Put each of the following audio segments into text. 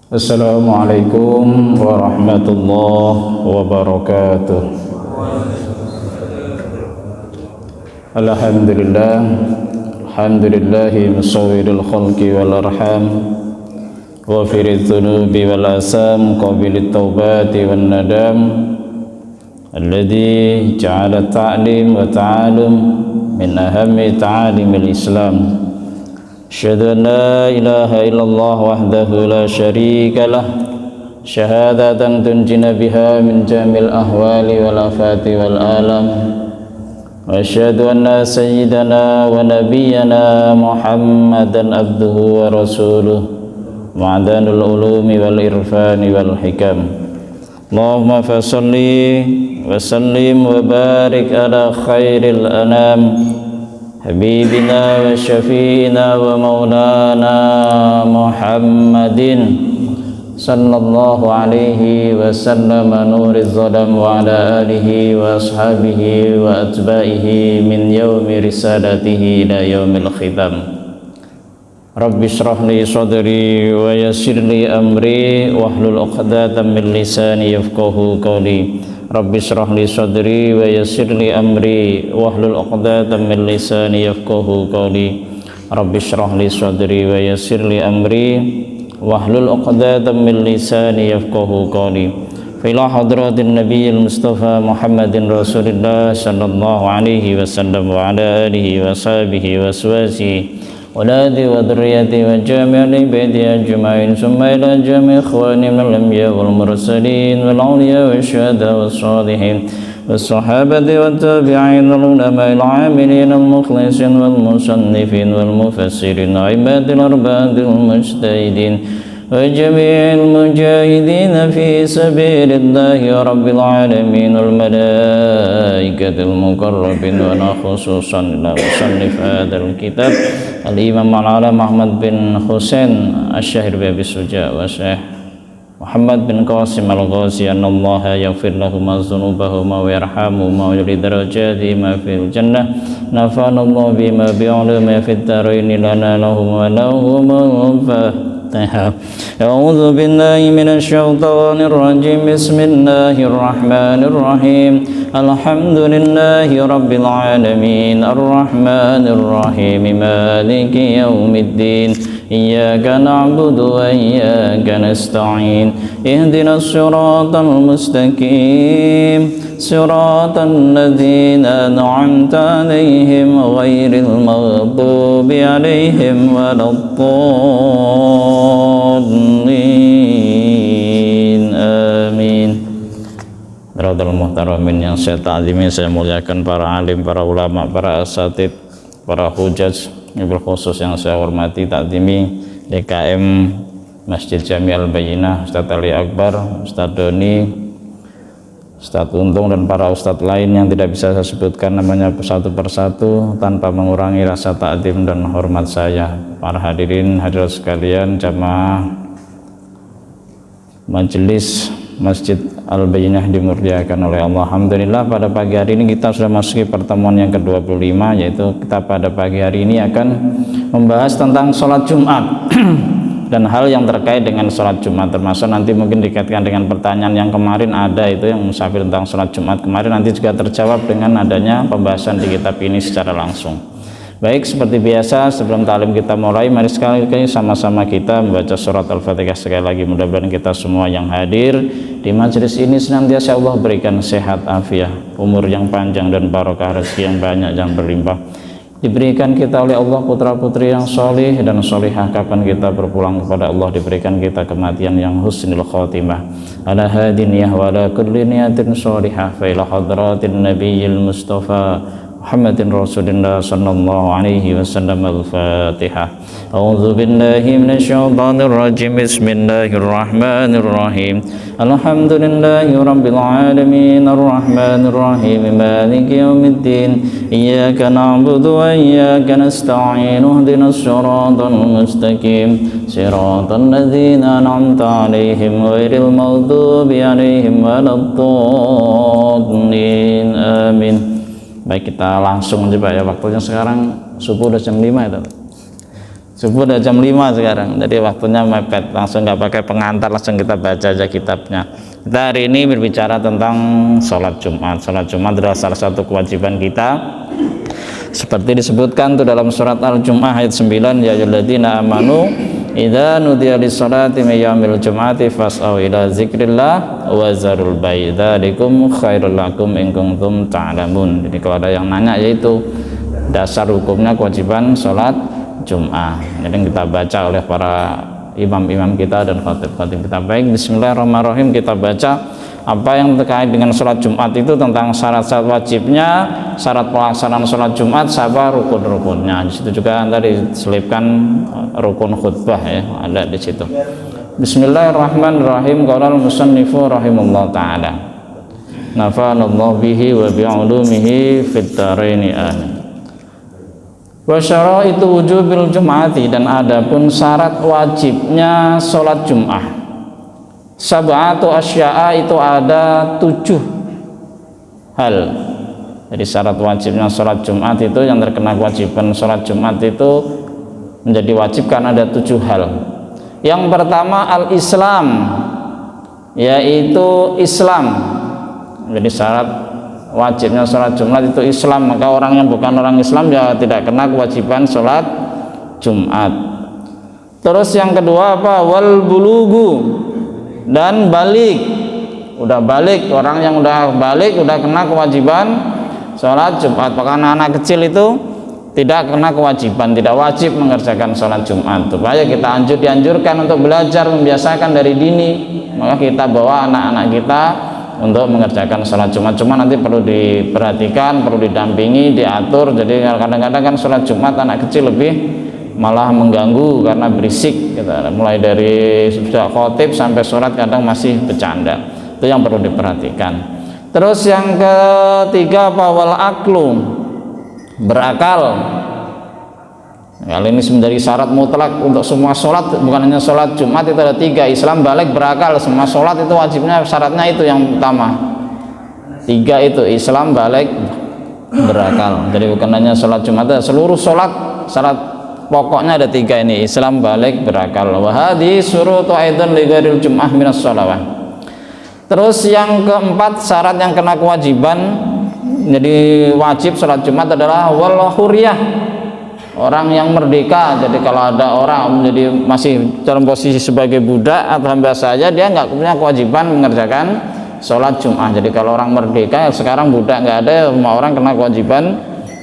Assalamualaikum warahmatullahi wabarakatuh. Alhamdulillah, alhamdulillahi musawwiril khalqi wal arham, ghafiriz dzunubi wal asam, qabilit taubati wan nadam, alladzi ja'ala ta'lim wa ta'alum min ahammi ta'alimil Islam. Asyhadu an la ilaha illallah wahdahu la syarika lah, syahadatan tunjina biha min jamil ahwali wal afati wal alam. Wa asyhadu anna sayyidana wa nabiyyana Muhammadan abduhu wa rasuluh, ma'danul ulumi wal irfani wal hikam. Allahumma fasalli wa sallim wa barik ala khairil anam, habibina wa syafiina wa maulana Muhammadin sallallahu alaihi wasallam, nuriz zalam, wa ala alihi wa ashabihi wa atba'ihi min yaumi risalatihi ila yaumil khitam. Rabbi shrah li sadri wa yassir li amri wahlul 'uqdatam min lisani yafqahu qawli. Rabbi shrah li sadri wa yassir li amri wahlul 'uqdatam min lisani yafqahu qawli. Rabbi shrah li sadri wa yassir li amri wahlul 'uqdatam min lisani yafqahu qawli. Ila hadratin nabiyil mustafa Muhammadin rasulillah sallallahu alaihi wasallam wa ala alihi wa sahbihi wa swasihi waladi wa dhurriyyati wa jami'i baiti ajma'in, summa ila jami'i ikhwani min al-anbiya wal mursalin wal awliya wa syuhada was salihin was sahabati wat tabi'in wal ulama al 'amilin al mukhlisin wal musannifin wal mufassirin wa ibadil arba'il mujtahidin wa jami'il mujahidin fi sabilillahi rabbil alamin wal malaikatil muqarrabin wa la khususan la musannif hadzal kitab al-imam al-alam Ahmad bin Husain asy-syahir bi Abi Suja wa Syekh Muhammad bin Qasim al-Ghazi, anallaha yaghfir lahum dzunubahum wa yarhamuhum wa yulid darajatihim fil jannah. Nafa'anallahu bima bi'ulumi fid dharain lana lahum wa lahum al-Fatihah. A'udzu billahi minasy syaithanir rajim. Bismillahir rahmanir rahim. Alhamdulillahi rabbil alamin, arrahmanir rahim, maliki yaumiddin. Iyyaka na'budu wa iyyaka nasta'in. Ihdinas siratal mustaqim, siratal ladzina an'amta 'alaihim ghairil maghdubi 'alaihim waladdallin. Amin. Radul muhtaramin yang saya ta'zimi, saya muliakan para alim, para ulama, para asatid, para hujaj, wabil khusus yang saya hormati ta'zimi DKM Masjid Jami Al-Bayyinah, Ustadz Ali Akbar, Ustadz Doni, Ustadz Untung, dan para ustadz lain yang tidak bisa saya sebutkan namanya satu persatu tanpa mengurangi rasa ta'zim dan hormat saya. Para hadirin hadirat sekalian, jamaah majelis Masjid Al-Bayyinah dimuliakan oleh Allah. Alhamdulillah, pada pagi hari ini kita sudah masuki pertemuan yang ke-25, yaitu kita pada pagi hari ini akan membahas tentang sholat Jumat dan hal yang terkait dengan sholat Jumat, termasuk nanti mungkin dikaitkan dengan pertanyaan yang kemarin ada, itu yang musafir tentang sholat Jumat kemarin, nanti juga terjawab dengan adanya pembahasan di kitab ini secara langsung. Baik, seperti biasa sebelum ta'lim kita mulai, mari sekali lagi sama-sama kita membaca surat Al-Fatihah sekali lagi. Mudah-mudahan kita semua yang hadir di majelis ini senantiasa Allah berikan sehat afiat, umur yang panjang dan barokah, rezeki yang banyak dan berlimpah. Diberikan kita oleh Allah putra-putri yang solih dan solihah, kapan kita berpulang kepada Allah diberikan kita kematian yang husnul khotimah. Ala hadiniyah wa ala kulli niyatin solihah, fa ila hadratin nabiyil mustafa Muhammadin Rasulullah sallallahu alaihi wasallam. Al-Fatihah. A'udzu billahi minasy syaithanir rajim. Bismillahirrahmanir rahim. Alhamdulillahi rabbil alamin, arrahmanir rahim, maliki yaumiddin. Iyyaka na'budu wa iyyaka nasta'in. Ihdinas siratal mustaqim, siratal ladzina an'amta 'alaihim ghairil maghdubi 'alaihim waladdallin. Amin. Baik, kita langsung aja Pak ya, waktunya sekarang subuh udah jam 5 itu. Subuh udah jam 5 sekarang, jadi waktunya mepet, langsung nggak pakai pengantar, langsung kita baca aja kitabnya. Kita hari ini berbicara tentang sholat Jumat. Sholat Jumat adalah salah satu kewajiban kita, seperti disebutkan tuh dalam surat Al-Jum'ah ayat 9, ya ayyuhalladzina amanu idza nudiya lis-sholati min yaumil jum'ati fas'au ila dzikrillah wa zarul bai' dzalikum khairul lakum in kuntum ta'lamun. Jadi kalau ada yang nanya, yaitu dasar hukumnya kewajiban sholat Jum'ah. Jadi kita baca oleh para imam-imam kita dan khatib-khatib kita. Baik, bismillahirrahmanirrahim, kita baca apa yang terkait dengan sholat Jumat itu, tentang syarat-syarat wajibnya, syarat pelaksanaan sholat Jumat, sama rukun-rukunnya. Di situ juga tadi diselipkan rukun khutbah ya, ada di situ. Bismillahirrahmanirrahim. Qala al-musannifu rahimahullah taala. Nafa'anallahu bihi wa bi'ulumihi fid dharaini amin. Wa syaraitu wujubil jum'ati, dan adapun syarat wajibnya sholat Jum'ah, sab'atu asya'a, itu ada 7 hal. Jadi syarat wajibnya sholat Jumat itu, yang terkena kewajiban sholat Jumat itu menjadi wajib karena ada 7 hal. Yang pertama al-Islam, yaitu Islam. Jadi syarat wajibnya sholat Jumat itu Islam, maka orang yang bukan orang Islam ya tidak kena kewajiban sholat Jumat. Terus yang kedua apa? Wal bulugu, dan balik. Udah balik, orang yang udah balik udah kena kewajiban sholat Jumat. Maka anak-anak kecil itu tidak kena kewajiban, tidak wajib mengerjakan sholat Jumat. Supaya kita dianjurkan untuk belajar, membiasakan dari dini, maka kita bawa anak-anak kita untuk mengerjakan sholat Jumat. Cuma nanti perlu diperhatikan, perlu didampingi, diatur. Jadi kadang-kadang kan sholat Jumat anak kecil lebih malah mengganggu karena berisik gitu. Mulai dari sudah khotib sampai sholat kadang masih bercanda. Itu yang perlu diperhatikan. Terus yang ketiga apa? Wal aklu, berakal. Hal ini menjadi syarat mutlak untuk semua sholat, bukan hanya sholat Jumat. Itu ada 3, Islam, balik, berakal. Semua sholat itu wajibnya, syaratnya itu yang utama 3 itu, Islam, balik, berakal. Jadi bukan hanya sholat Jumat, seluruh sholat syarat pokoknya ada 3 ini, Islam, balik, berakal. Wahadi surutu aidan li ghairil Jum'ah minas sholawat. Terus yang keempat syarat yang kena kewajiban jadi wajib sholat Jumat adalah wal huriyah, orang yang merdeka. Jadi kalau ada orang menjadi masih dalam posisi sebagai budak atau hamba saja, dia nggak punya kewajiban mengerjakan sholat Jum'ah. Jadi kalau orang merdeka, sekarang budak nggak ada, semua orang kena kewajiban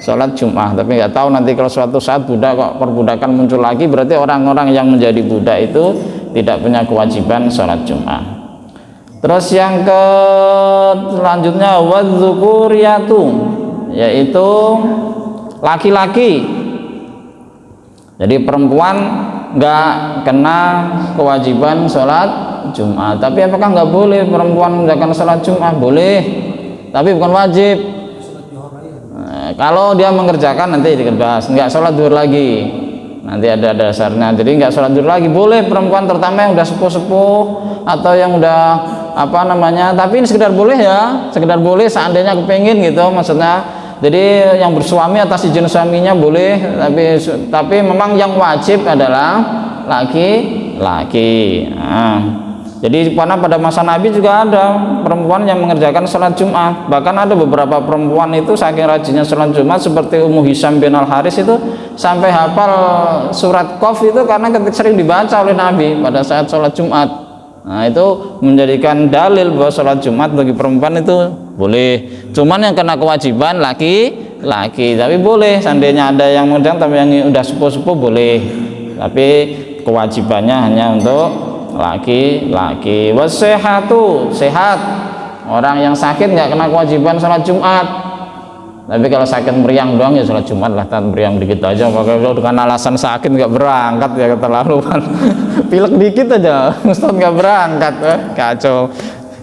sholat Jum'ah. Tapi nggak tahu nanti kalau suatu saat budak kok perbudakan muncul lagi, berarti orang-orang yang menjadi budak itu tidak punya kewajiban sholat Jum'ah. Terus yang selanjutnya wadzukuriyatu, yaitu laki-laki. Jadi perempuan nggak kena kewajiban sholat Jumat. Tapi apakah nggak boleh perempuan mengerjakan sholat Jumat? Boleh, tapi bukan wajib. Nah, kalau dia mengerjakan nanti dibahas, nggak sholat zuhur lagi, nanti ada dasarnya. Jadi nggak sholat zuhur lagi. Boleh perempuan, terutama yang udah sepuh-sepuh atau yang udah apa namanya. Tapi ini sekedar boleh ya, sekedar boleh seandainya kepengin gitu, maksudnya. Jadi yang bersuami atas izin suaminya boleh, tapi memang yang wajib adalah laki-laki. Nah, jadi karena pada masa Nabi juga ada perempuan yang mengerjakan sholat Jumat. Bahkan ada beberapa perempuan itu saking rajinnya sholat Jumat, seperti Ummu Hisam bin Al-Haris itu sampai hafal surat Qaf itu karena sering dibaca oleh Nabi pada saat sholat Jumat. Nah, itu menjadikan dalil bahwa sholat Jumat bagi perempuan itu boleh. Cuman yang kena kewajiban laki-laki. Tapi boleh, seandainya ada yang muda tapi yang udah sepuh-sepuh boleh. Tapi kewajibannya hanya untuk laki-laki. Wasehatu, sehat. Orang yang sakit nggak kena kewajiban sholat Jumat. Tapi kalau sakit meriang doang ya sholat Jumat lah, meriang dikit aja. Kalau dengan alasan sakit nggak berangkat ya keterlaluan. Pilek dikit aja, Ustaz nggak berangkat, kacau.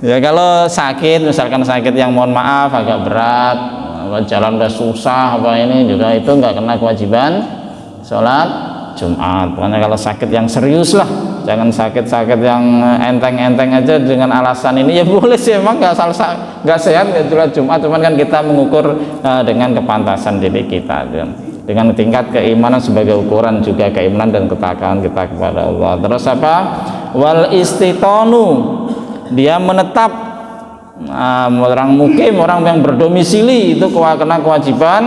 Ya kalau sakit, misalkan sakit yang mohon maaf agak berat, jalan udah susah apa ini juga, itu nggak kena kewajiban sholat Jumat. Pokoknya kalau sakit yang serius lah, jangan sakit-sakit yang enteng-enteng aja dengan alasan ini. Ya boleh sih, emang nggak sehat nggak sholat Jumat, cuman kan kita mengukur dengan kepantasan diri kita. dengan tingkat keimanan sebagai ukuran juga keimanan dan ketakwaan kita kepada Allah. Terus apa? Wal istitonu, dia menetap, orang mukim, orang yang berdomisili itu kena kewajiban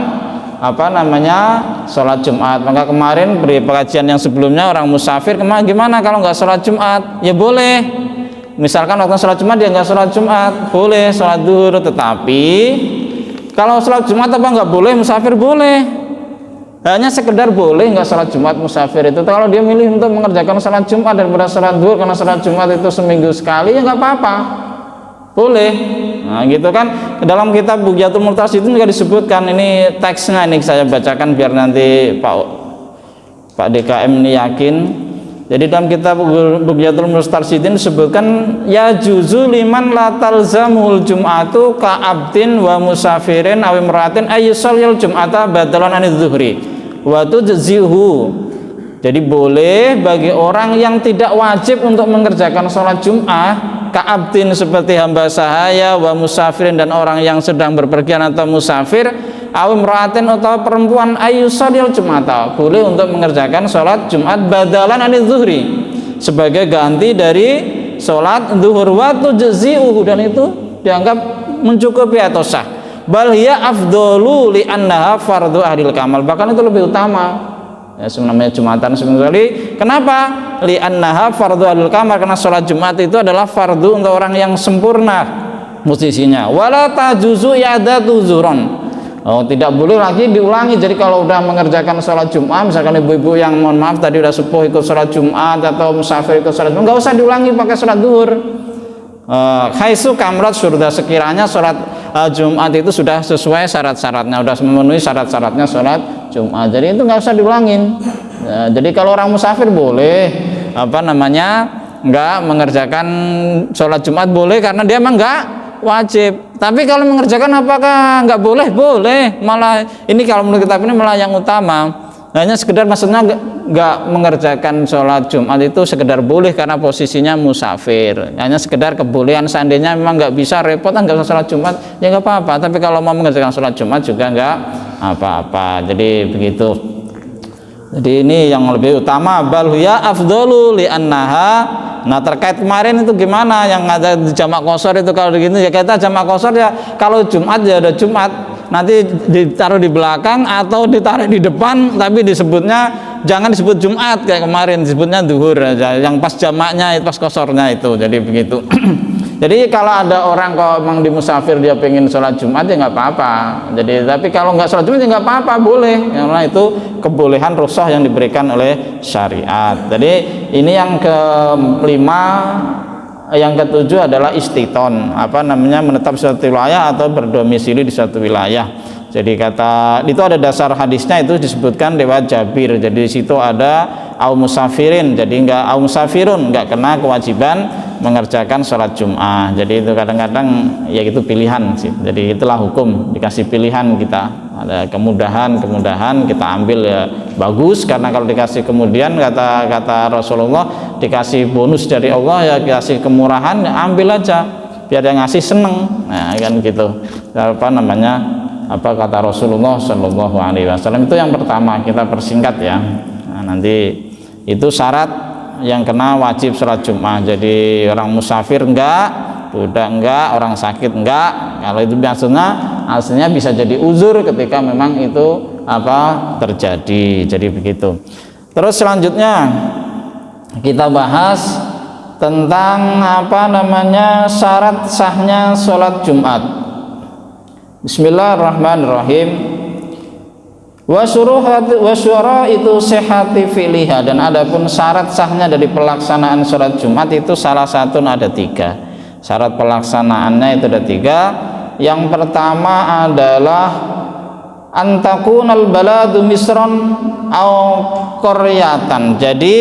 sholat Jumat. Maka kemarin beri pengajian yang sebelumnya orang musafir gimana kalau nggak sholat Jumat? Ya boleh, misalkan waktu sholat Jumat dia nggak sholat Jumat, boleh sholat duhur. Tetapi kalau sholat Jumat apa nggak boleh? Musafir boleh, hanya sekedar boleh nggak sholat Jumat musafir itu. Kalau dia milih untuk mengerjakan sholat Jumat daripada sholat duhur, karena sholat Jumat itu seminggu sekali, ya nggak apa-apa, boleh. Nah gitu kan, dalam kitab Bughyatul Muqtasidin juga disebutkan, ini teksnya ini saya bacakan biar nanti Pak DKM ini yakin. Jadi dalam kitab Bughyatul Muqtasidin disebutkan, ya juzu liman la talzamul jum'atu ka abdin wa musafirin aw imra'atin ayyusallil jum'ata badalan anidz zuhri wa tujzihu. Jadi boleh bagi orang yang tidak wajib untuk mengerjakan sholat Jum'ah, ka'abdin seperti hamba sahaya, wa musafirin dan orang yang sedang berpergian atau musafir, awim ra'atin atau perempuan, ayyusadil Jum'ata, boleh untuk mengerjakan sholat Jumat badalan anidz zuhri, sebagai ganti dari sholat zuhur, wa tujzi'uhu, dan itu dianggap mencukupi atau sah. Bal hiya afdhalu li annaha fardhu ahlil kamal, bahkan itu lebih utama. Ya, namanya Jumatan seminggu sekali. Kenapa? Li annaha fardhu ahlil kamal, karena sholat Jumat itu adalah fardu untuk orang yang sempurna posisinya. Wala tajuzu i'adatu zuhron, tidak boleh lagi diulangi. Jadi kalau udah mengerjakan sholat Jumat, misalkan ibu-ibu yang mohon maaf tadi udah sepuh ikut sholat Jumat atau musafir ikut sholat Jumat, nggak usah diulangi pakai sholat duhur. Khaisu kamrat surda, sekiranya sholat Jumat itu sudah sesuai syarat-syaratnya, sudah memenuhi syarat-syaratnya sholat Jumat, jadi itu nggak usah diulangin. Jadi kalau orang musafir boleh nggak mengerjakan sholat Jumat, boleh karena dia emang nggak wajib. Tapi kalau mengerjakan apakah nggak boleh? Boleh. Malah ini kalau menurut kitab ini malah yang utama. Hanya sekedar maksudnya nggak mengerjakan sholat Jumat itu sekedar boleh karena posisinya musafir. Hanya sekedar kebolehan, seandainya memang nggak bisa repot nggak usah sholat Jumat, ya nggak apa-apa. Tapi kalau mau mengerjakan sholat Jumat juga nggak apa-apa. Jadi begitu. Jadi ini yang lebih utama. Bal huya afdhalu li annaha. Nah terkait kemarin itu gimana yang ada di jamak qashar itu, kalau begitu ya kita jamak qashar ya kalau Jumat ya ada Jumat, nanti ditaruh di belakang atau ditaruh di depan, tapi disebutnya jangan disebut Jumat kayak kemarin, disebutnya duhur aja, yang pas jamaknya pas qasharnya itu. Jadi begitu. Jadi kalau ada orang kalau memang di musafir dia pengen sholat Jumat ya nggak apa-apa. Jadi tapi kalau nggak sholat Jumat ya nggak apa-apa, boleh. Karena itu kebolehan rukhsah yang diberikan oleh syariat. Jadi ini yang kelima. Yang ketujuh adalah istiton, menetap di suatu wilayah atau berdomisili di suatu wilayah. Jadi itu ada dasar hadisnya, itu disebutkan lewat Jabir. Jadi di situ ada au musafirin, jadi enggak au musafirun, enggak kena kewajiban mengerjakan sholat Jum'ah. Jadi itu kadang-kadang ya itu pilihan sih. Jadi itulah hukum, dikasih pilihan kita. Ada kemudahan kita ambil ya bagus, karena kalau dikasih kemudian kata Rasulullah dikasih bonus dari Allah ya, dikasih kemurahan ya ambil aja biar yang ngasih seneng. Nah kan gitu. Kata Rasulullah Shallallahu Alaihi Wasallam, itu yang pertama, kita persingkat ya. Nah, nanti itu syarat yang kena wajib sholat Jumat. Jadi orang musafir enggak, budak enggak, orang sakit enggak. Kalau itu biasanya aslinya bisa jadi uzur ketika memang itu terjadi. Jadi begitu. Terus selanjutnya kita bahas tentang syarat sahnya sholat Jumat. Bismillahirrahmanirrahim. Wa itu sihhati fi'liha, dan adapun syarat sahnya dari pelaksanaan sholat Jumat itu salah satu ada 3. Syarat pelaksanaannya itu ada 3. Yang pertama adalah antakunal baladu misron au qaryatan. Jadi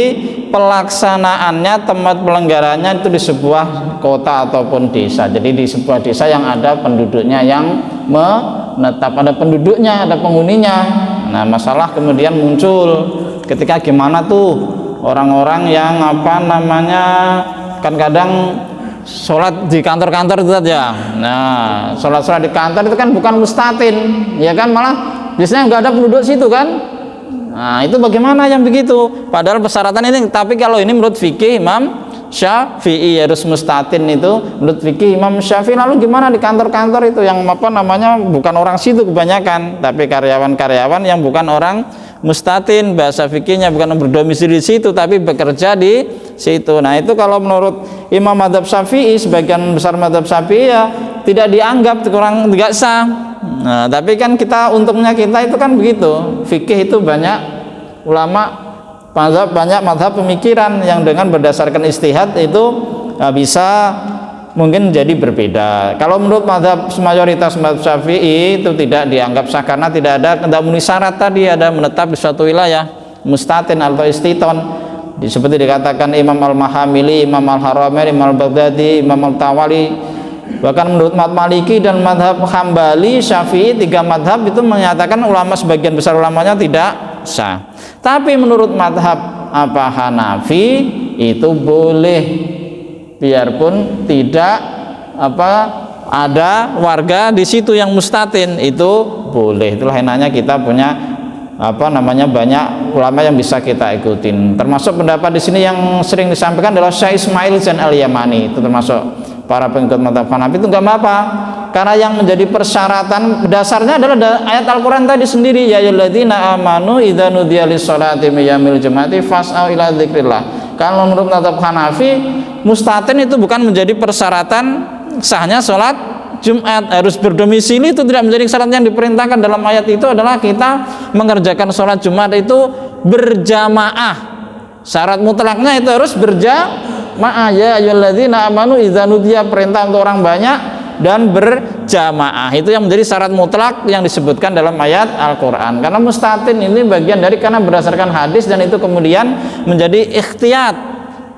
pelaksanaannya, tempat pelenggarannya itu di sebuah kota ataupun desa. Jadi di sebuah desa yang ada penduduknya yang menetap, ada penduduknya, ada penghuninya. Nah masalah kemudian muncul ketika gimana tuh orang-orang yang kan kadang sholat di kantor-kantor itu saja. Nah sholat di kantor itu kan bukan mustatin, ya kan, malah biasanya nggak ada penduduk situ kan. Nah itu bagaimana yang begitu? Padahal persyaratan ini, tapi kalau ini menurut fikih Imam Syafi'i harus mustatin itu menurut fikih Imam Syafi'i. Lalu gimana di kantor-kantor itu yang apa namanya bukan orang situ kebanyakan, tapi karyawan-karyawan yang bukan orang mustatin, bahasa fikihnya bukan berdomisili di situ tapi bekerja di situ. Nah itu kalau menurut Imam Madzhab Syafi'i, sebagian besar Madzhab Syafi'i ya tidak dianggap kurang, tidak sah. Nah tapi kan kita untungnya kita itu kan begitu, fikih itu banyak ulama banyak mazhab pemikiran yang dengan berdasarkan istihad itu bisa mungkin jadi berbeda. Kalau menurut mazhab mayoritas mazhab Syafi'i itu tidak dianggap sah karena tidak memenuhi syarat tadi, ada menetap di suatu wilayah, mustatin atau istiton, seperti dikatakan Imam Al-Mahamili, Imam Al-Haramain, Imam Al-Baghdadi, Imam Al-Tawali. Bahkan menurut mazhab Maliki dan mazhab Hambali, Syafi'i, tiga mazhab itu menyatakan ulama, sebagian besar ulamanya tidak sah. Tapi menurut mazhab Hanafi itu boleh, biarpun tidak ada warga di situ yang mustatin, itu boleh. Itulah enaknya kita punya banyak ulama yang bisa kita ikutin. Termasuk pendapat di sini yang sering disampaikan adalah Syekh Ismail Zain Al-Yamani, itu termasuk para pengikut mazhab Hanafi. Itu enggak apa-apa, karena yang menjadi persyaratan dasarnya adalah ayat Al-Qur'an tadi sendiri, ya ayyuhalladzina amanu idza nudiya lis-sholati min yaumil jumu'ati fas'au ila dzikrillah. Kalau menurut mazhab Hanafi, mustatin itu bukan menjadi persyaratan sahnya sholat Jumat, harus berdomisili itu tidak menjadi syarat yang diperintahkan dalam ayat itu. Adalah kita mengerjakan sholat Jumat itu berjamaah, syarat mutlaknya itu harus berjamaah. Ya ayyuhalladzina amanu idza nudiya, perintah untuk orang banyak dan berjamaah, itu yang menjadi syarat mutlak yang disebutkan dalam ayat Al-Quran. Karena mustatin ini bagian dari, karena berdasarkan hadis, dan itu kemudian menjadi ikhtiyat,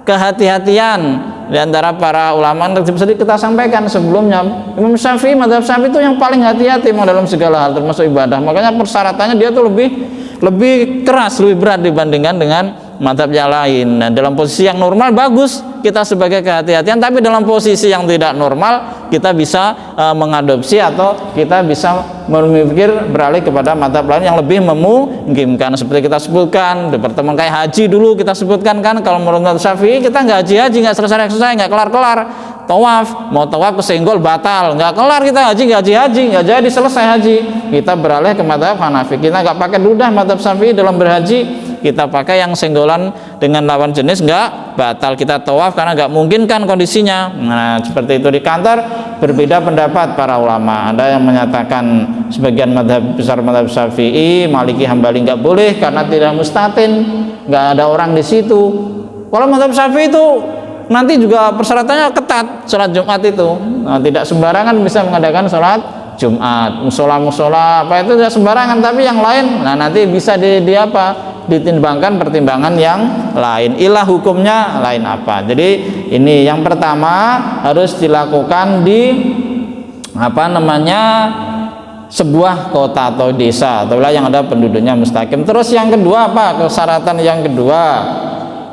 kehati-hatian di antara para ulama. Seperti kita sampaikan sebelumnya, Imam Syafi'i, mazhab Syafi'i itu yang paling hati-hati dalam segala hal termasuk ibadah. Makanya persyaratannya dia tuh lebih keras, lebih berat dibandingkan dengan mazhab yang lain. Nah, dalam posisi yang normal bagus kita sebagai kehati-hatian, tapi dalam posisi yang tidak normal kita bisa mengadopsi atau kita bisa memikir beralih kepada mazhab lain yang lebih memungkinkan. Seperti kita sebutkan di pertemuan kayak haji dulu kita sebutkan kan, kalau menurut mazhab Syafi'i kita nggak haji nggak selesai, nggak kelar-kelar. Tawaf, mau tawaf kesenggol batal, nggak kelar kita haji, nggak jadi selesai haji. Kita beralih ke mazhab Hanafi, kita nggak pakai dudah mazhab Syafi'i dalam berhaji, kita pakai yang senggolan dengan lawan jenis, nggak batal kita tawaf karena nggak mungkin kan kondisinya. Nah seperti itu. Di kantor berbeda pendapat para ulama, ada yang menyatakan sebagian mazhab besar mazhab Syafi'i, Maliki, Hambali nggak boleh karena tidak mustatin, nggak ada orang di situ. Kalau mazhab Syafi'i itu nanti juga persyaratannya ketat, sholat Jumat itu tidak sembarangan bisa mengadakan sholat Jumat, musola apa itu tidak sembarangan, tapi yang lain nanti bisa ditimbangkan pertimbangan yang lain, ilah hukumnya lain apa. Jadi ini yang pertama harus dilakukan di sebuah kota atau desa atau wilayah yang ada penduduknya mustaqim. Terus yang kedua apa persyaratan yang kedua?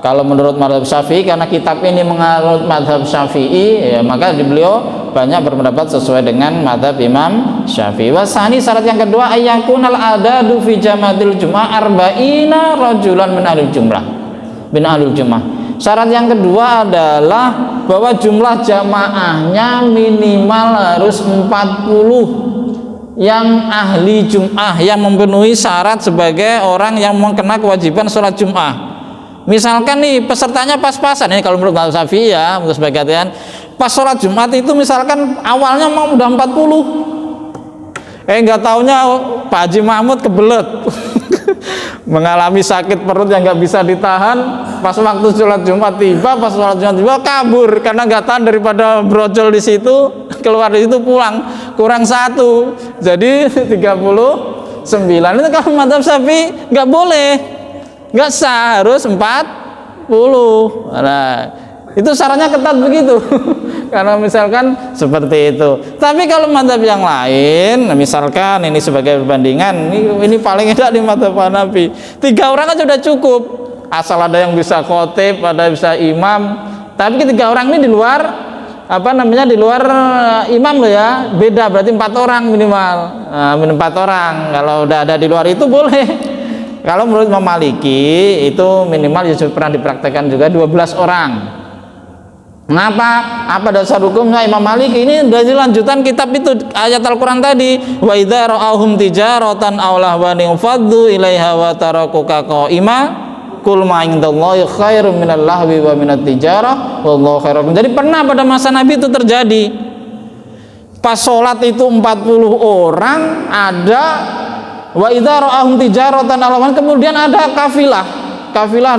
Kalau menurut mazhab Syafi'i, karena kitab ini mengarut mazhab Syafi'i, ya, maka beliau banyak berpendapat sesuai dengan mazhab Imam Syafi'i. Wasani, syarat yang kedua, ayyakunal adadu fi jamatil jum'ah arba'ina rajulan min ahlul jum'ah. Syarat yang kedua adalah bahwa jumlah jamaahnya minimal harus 40 yang ahli jum'ah, yang memenuhi syarat sebagai orang yang mengkena kewajiban sholat jum'ah. Misalkan nih pesertanya pas-pasan, ini kalau menurut mazhab Syafi'i ya, untuk sebagai kalian pas sholat Jumat itu misalkan awalnya mau udah 40, nggak taunya Pak Haji Mahmud kebelet mengalami sakit perut yang nggak bisa ditahan, pas waktu sholat Jumat tiba, kabur karena nggak tahan daripada brojol di situ, keluar di situ pulang kurang 1, jadi 39. Itu kalau mazhab Syafi'i nggak boleh, nggak sah, harus 40. Nah itu syaratnya ketat begitu karena misalkan seperti itu. Tapi kalau mazhab yang lain, misalkan ini sebagai perbandingan, ini paling enak di mazhab Hanafi, 3 orang aja udah cukup, asal ada yang bisa khotib, ada yang bisa imam. Tapi 3 orang ini di luar di luar imam loh ya, beda, berarti 4 orang minimal. 4 orang. Kalau udah ada di luar itu boleh. Kalau menurut Imam Maliki itu minimal ya pernah dipraktekkan juga 12 orang. Kenapa? Apa dasar hukumnya Imam Maliki? Ini dari lanjutan kitab itu ayat Al-Qur'an tadi. Wa idza ra'ahum tijaratan aw lahwan faddu ilaiha wa tarakuka qa'ima kul ma indallahi khairum minal lahwi wa minat tijarah wallahu khairum. Jadi pernah pada masa Nabi itu terjadi. Pas sholat itu 40 orang ada wa idza ra'ahum tijaratan aw lahwan, kemudian ada kafilah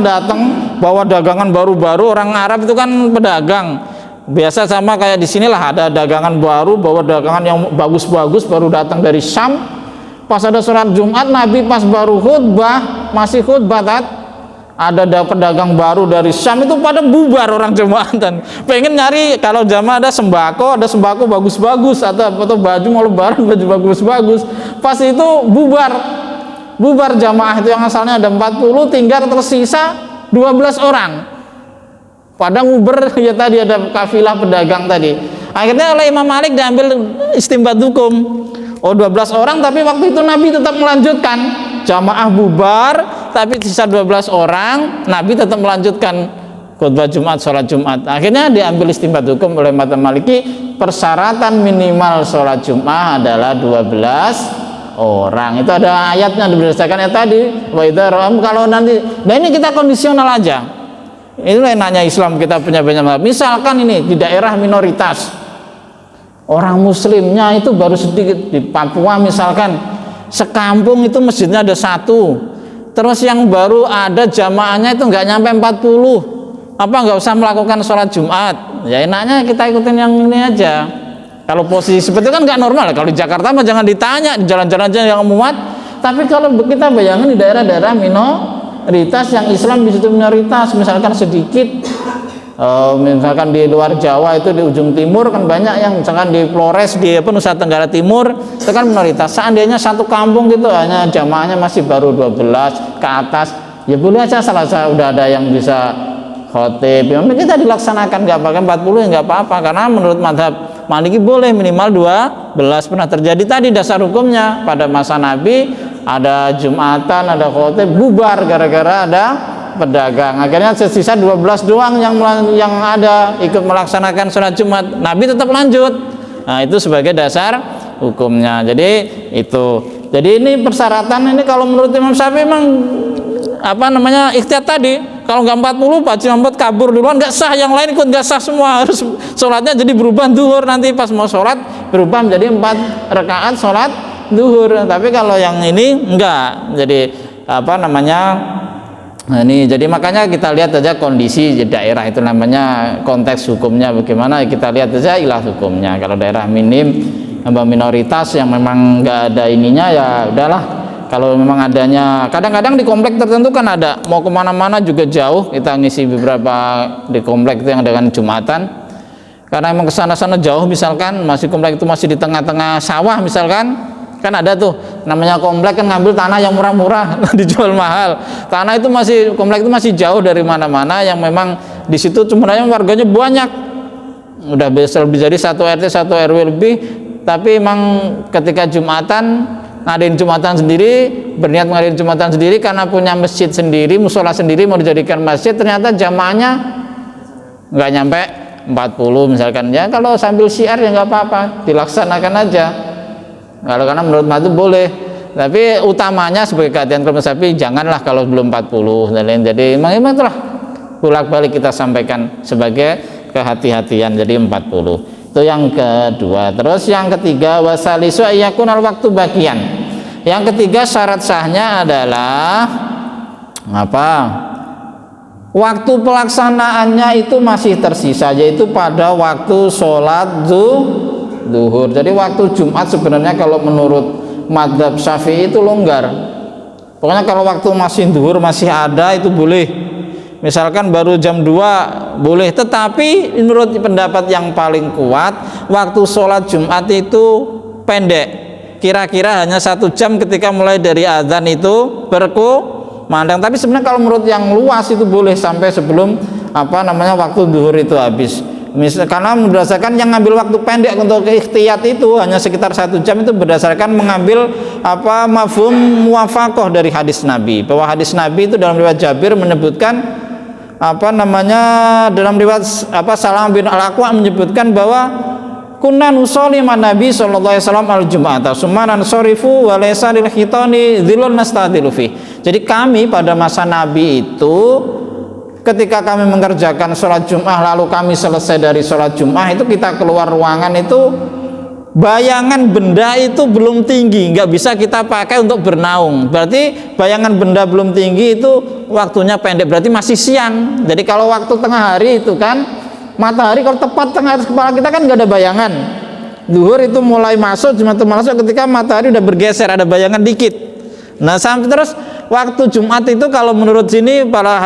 datang bawa dagangan baru-baru. Orang Arab itu kan pedagang biasa, sama kayak di sinilah, ada dagangan baru, bawa dagangan yang bagus-bagus baru datang dari Syam. Pas ada sholat Jumat, Nabi pas baru khutbah, masih khutbah ada pedagang baru dari Syam itu pada bubar orang jemaatan, pengen nyari kalau jamaah ada sembako bagus-bagus atau baju mau lebaran baju bagus-bagus. Pas itu bubar jamaah itu yang asalnya ada 40, tinggal tersisa 12 orang. Pada nguber ya, tadi ada kafilah pedagang tadi. Akhirnya oleh Imam Malik diambil istimbat hukum. 12 orang, tapi waktu itu Nabi tetap melanjutkan. Jamaah bubar, tapi sisa 12 orang, Nabi tetap melanjutkan khutbah Jumat, sholat Jumat. Akhirnya diambil istimbat hukum oleh Imam Maliki, persyaratan minimal sholat Jumat adalah 12 orang. Itu ada ayatnya berdasarkan ayat tadi. Wa idza ra'am, kalau nanti, nah ini kita kondisional aja. Ini enaknya Islam, kita punya banyak. Misalkan ini di daerah minoritas, orang muslimnya itu baru sedikit. Di Papua misalkan, sekampung itu masjidnya ada 1, terus yang baru ada jamaahnya itu nggak nyampe 40, apa nggak usah melakukan sholat Jumat? Ya enaknya kita ikutin yang ini aja. Kalau posisi seperti itu kan nggak normal. Kalau di Jakarta mah jangan ditanya, di jalan-jalan aja yang muat. Tapi kalau kita bayangin di daerah-daerah minoritas yang Islam di situ minoritas, misalkan sedikit, misalkan di luar Jawa itu di ujung timur kan banyak yang, misalkan di Flores di Nusa Tenggara Timur itu kan minoritas. Seandainya satu kampung gitu hanya jamaahnya masih baru 12 ke atas, ya boleh aja udah ada yang bisa khotib, ya kita dilaksanakan, nggak pakai 40 ya nggak apa-apa, karena menurut mazhab Maliki boleh minimal 12. Pernah terjadi tadi dasar hukumnya pada masa Nabi, ada Jumatan, ada khotib, bubar gara-gara ada pedagang. Akhirnya sisa 12 doang yang ada ikut melaksanakan sholat Jumat. Nabi tetap lanjut. Nah itu sebagai dasar hukumnya. Jadi itu. Jadi ini persyaratan ini kalau menurut Imam Syafi'i memang ikhtiyat tadi. Kalau nggak 40 Pak Muhammad kabur duluan, nggak sah, yang lain ikut nggak sah semua, harus sholatnya jadi berubah duhur, nanti pas mau sholat berubah menjadi 4 rakaat sholat duhur. Tapi kalau yang ini enggak, jadi ini jadi makanya kita lihat aja kondisi di daerah itu, namanya konteks hukumnya bagaimana, kita lihat aja ilah hukumnya. Kalau daerah minoritas yang memang nggak ada ininya ya udahlah. Kalau memang adanya, kadang-kadang di komplek tertentu kan ada, mau kemana-mana juga jauh, kita ngisi beberapa di komplek itu yang dengan Jumatan, karena emang kesana-sana jauh, misalkan masih komplek itu masih di tengah-tengah sawah misalkan, kan ada tuh namanya komplek kan ngambil tanah yang murah-murah dijual mahal. Tanah itu komplek itu masih jauh dari mana-mana, yang memang di situ sebenarnya warganya banyak, udah bisa lebih jadi 1 RT 1 RW lebih, tapi emang ketika Jumatan ngadain Jumatan sendiri, berniat ngadain Jumatan sendiri karena punya masjid sendiri, musola sendiri mau dijadikan masjid, ternyata jamaahnya nggak nyampe 40 misalkan. Ya kalau sambil syiar ya nggak apa-apa, dilaksanakan aja. Kalau karena menurut mazhab boleh, tapi utamanya sebagai kajian Syafi'i janganlah kalau belum 40 dan lain. Jadi memang itulah bolak-balik kita sampaikan sebagai kehati-hatian, jadi 40. Itu yang kedua. Terus yang ketiga, wasalisu ayyakun al waktu bagian. Yang ketiga syarat sahnya adalah waktu pelaksanaannya itu masih tersisa, yaitu pada waktu sholat zuhur. Jadi waktu Jumat sebenarnya kalau menurut mazhab Syafi'i itu longgar. Pokoknya kalau waktu masih zuhur masih ada itu boleh. Misalkan baru jam 2 boleh, tetapi menurut pendapat yang paling kuat waktu sholat Jumat itu pendek, kira-kira hanya 1 jam ketika mulai dari azan itu berkumandang. Tapi sebenarnya kalau menurut yang luas itu boleh sampai sebelum waktu zuhur itu habis. Karena berdasarkan yang ngambil waktu pendek untuk ikhtiyat itu hanya sekitar 1 jam, itu berdasarkan mengambil mafhum muwafaqah dari hadis Nabi, bahwa hadis Nabi itu dalam riwayat Jabir menyebutkan dalam riwayat Salam bin Al-Aqwa menyebutkan bahwa kunna nusolli man Nabi sallallahu alaihi wasallam al-jum'ata summa nansarifu wa laysa lil khitani dhillun nastadilu fi. Jadi kami pada masa Nabi itu ketika kami mengerjakan sholat Jum'ah lalu kami selesai dari sholat Jum'ah itu kita keluar ruangan itu bayangan benda itu belum tinggi, nggak bisa kita pakai untuk bernaung. Berarti bayangan benda belum tinggi itu waktunya pendek, berarti masih siang. Jadi kalau waktu tengah hari itu kan matahari kalau tepat tengah atas kepala kita kan nggak ada bayangan. Zuhur itu mulai masuk, Jumat itu masuk ketika matahari udah bergeser, ada bayangan dikit. Nah sampai terus waktu Jumat itu kalau menurut sini para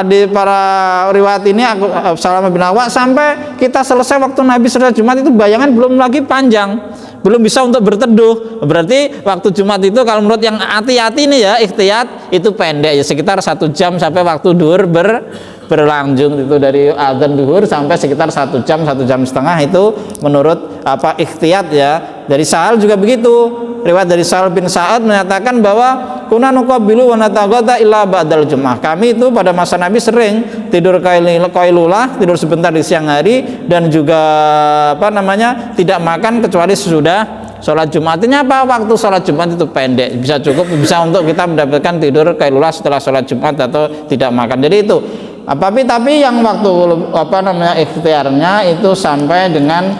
riwayat ini Salam bin Al-Aqwa sampai kita selesai waktu Nabi sholat Jumat itu bayangan belum lagi panjang, belum bisa untuk berteduh. Berarti waktu Jumat itu kalau menurut yang hati-hati nih ya ikhtiyat itu pendek ya, sekitar 1 jam sampai waktu duhur berlanjut itu dari adzan duhur sampai sekitar 1 jam 1 jam setengah itu menurut ikhtiyat ya. Dari Sahal juga begitu, riwayat dari Sahal bin Sa'ad menyatakan bahwa kunna nuqabbilu wa nataghatta illa ba'dal Jum'ah. Kami itu pada masa Nabi sering tidur qailulah, tidur sebentar di siang hari, dan juga tidak makan kecuali sesudah sholat Jumat. Artinya apa? Waktu sholat Jumat itu pendek, bisa cukup, bisa untuk kita mendapatkan tidur qailulah setelah sholat Jumat atau tidak makan. Jadi itu tapi yang waktu ikhtiarnya itu sampai dengan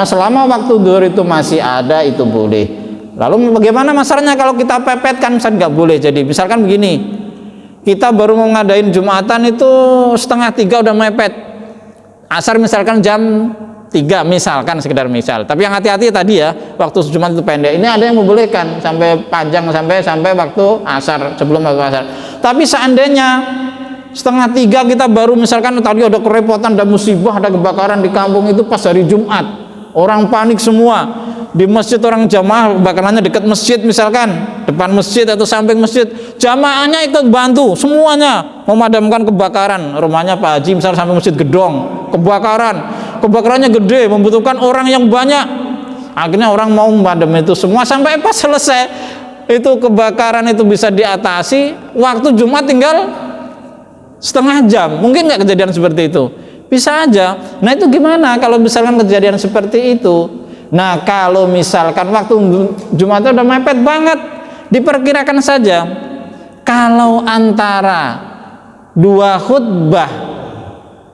selama waktu duhur itu masih ada itu boleh. Lalu bagaimana masalahnya kalau kita pepetkan? Misalkan nggak boleh. Jadi misalkan begini, kita baru mau ngadain Jumatan itu 2:30 udah mepet, asar misalkan jam 3 misalkan, sekedar misal. Tapi yang hati-hati tadi ya, waktu Jumat itu pendek. Ini ada yang membolehkan sampai panjang sampai waktu asar, sebelum waktu asar. Tapi seandainya 2:30 kita baru misalkan tadi ada kerepotan, ada musibah, ada kebakaran di kampung itu pas hari Jumat, orang panik semua di masjid, orang jamaah kebakarannya dekat masjid misalkan, depan masjid atau samping masjid, jamaahnya ikut bantu semuanya memadamkan kebakaran. Rumahnya Pak Haji misal samping masjid gedong, kebakarannya gede, membutuhkan orang yang banyak. Akhirnya orang mau memadam itu semua sampai pas selesai itu kebakaran itu bisa diatasi. Waktu Jumat tinggal 1/2 jam, mungkin nggak kejadian seperti itu? Bisa aja. Nah itu gimana kalau misalkan kejadian seperti itu? Nah kalau misalkan waktu Jumat itu udah mepet banget, diperkirakan saja kalau antara 2 khutbah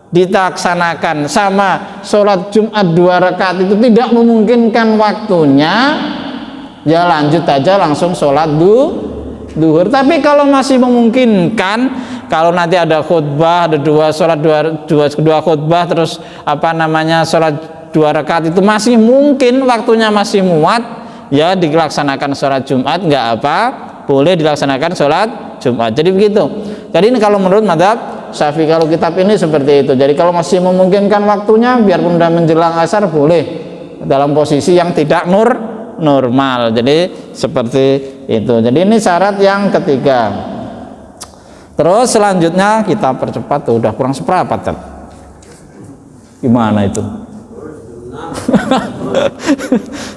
dilaksanakan sama sholat Jumat 2 rakaat itu tidak memungkinkan waktunya, ya lanjut aja langsung sholat duhur. Tapi kalau masih memungkinkan, kalau nanti ada khutbah, ada dua khutbah, terus sholat 2 rakaat itu masih mungkin waktunya masih muat, ya dilaksanakan sholat Jumat, nggak apa, boleh dilaksanakan sholat Jumat. Jadi begitu. Jadi ini kalau menurut mazhab Syafi'i, kalau kitab ini seperti itu. Jadi kalau masih memungkinkan waktunya, biarpun udah menjelang asar boleh dalam posisi yang tidak normal. Jadi seperti itu. Jadi ini syarat yang ketiga. Terus selanjutnya kita percepat tuh, udah kurang seperempat kan? Gimana itu?